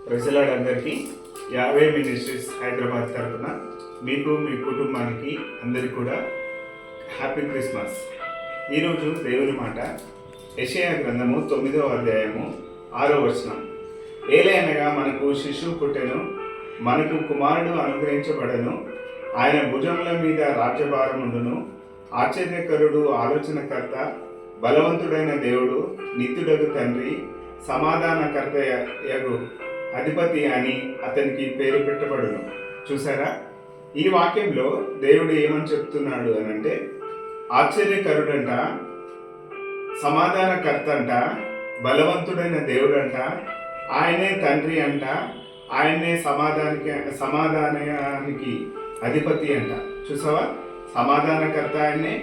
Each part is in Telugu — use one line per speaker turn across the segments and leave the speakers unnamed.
ప్రజలందరికీ యావే మినిస్ట్రీస్ హైదరాబాద్ తరఫున మీకు మీ కుటుంబానికి అందరికీ కూడా హ్యాపీ క్రిస్మస్. ఈరోజు దేవుని మాట యెషయా గ్రంథము 9వ అధ్యాయము 6వ వచనం. ఏలయనగా మనకు శిశువు పుట్టెను, మనకు కుమారుడు అనుగ్రహించబడను, ఆయన భుజముల మీద రాజ్యభారం ఉండును. ఆశ్చర్యకరుడు, ఆలోచనకర్త, బలవంతుడైన దేవుడు, నిత్యుడగు తండ్రి, సమాధానకర్త యగు అధిపతి అని అతనికి పేరు పెట్టబడును. చూసారా, ఈ వాక్యంలో దేవుడు ఏమని చెప్తున్నాడు అని అంటే, ఆశ్చర్యకరుడంట, సమాధానకర్త అంట, బలవంతుడైన దేవుడు అంట, ఆయనే తండ్రి అంట, ఆయనే సమాధానానికి అధిపతి అంట. చూసావా, సమాధానకర్త ఆయనే,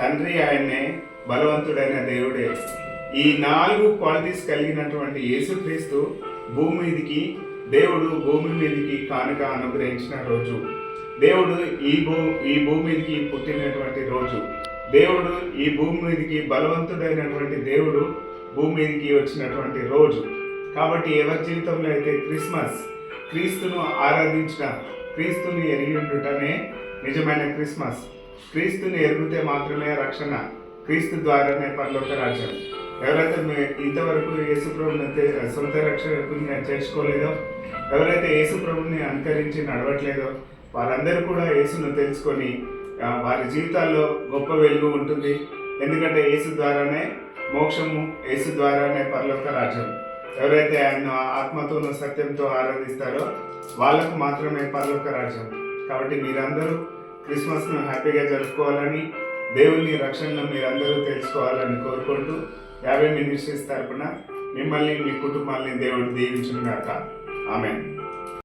తండ్రి ఆయనే, బలవంతుడైన దేవుడే. ఈ 4 క్వాలిటీస్ కలిగినటువంటి యేసుక్రీస్తు దేవుడు భూమి మీదకి కానుక అనుగ్రహించిన రోజు, దేవుడు ఈ భూమి మీదకి పుట్టినటువంటి రోజు, దేవుడు ఈ భూమి మీదకి బలవంతుడైనటువంటి దేవుడు భూమి మీదకి వచ్చినటువంటి రోజు. కాబట్టి ఎవరి జీవితంలో అయితే క్రీస్తును ఆరాధించిన, క్రీస్తుని ఎరిగి ఉండుటనే నిజమైన క్రిస్మస్. క్రీస్తుని ఎరిగితే మాత్రమే రక్షణ, క్రీస్తు ద్వారానే పరలోక రాజ్యం. ఎవరైతే ఇంతవరకు యేసుప్రభుని సొంత రక్షకునిగా చేసుకోలేదో, ఎవరైతే యేసుప్రభుని అనుకరించి నడవట్లేదో, వారందరూ కూడా యేసును తెలుసుకొని వారి జీవితాల్లో గొప్ప వెలుగు ఉంటుంది. ఎందుకంటే యేసు ద్వారానే మోక్షము, యేసు ద్వారానే పరలోక రాజ్యం. ఎవరైతే ఆయన ఆత్మతోనూ సత్యంతో ఆరాధిస్తారో వాళ్ళకు మాత్రమే పరలోక రాజ్యం. కాబట్టి మీరందరూ క్రిస్మస్ను హ్యాపీగా జరుపుకోవాలని, దేవుని రక్షణను మీరందరూ తెలుసుకోవాలని కోరుకుంటూ యావే మినిస్ట్రీస్ తరపున మిమ్మల్ని, మీ కుటుంబాన్ని దేవుడు దీవించును గాక. ఆమేన్.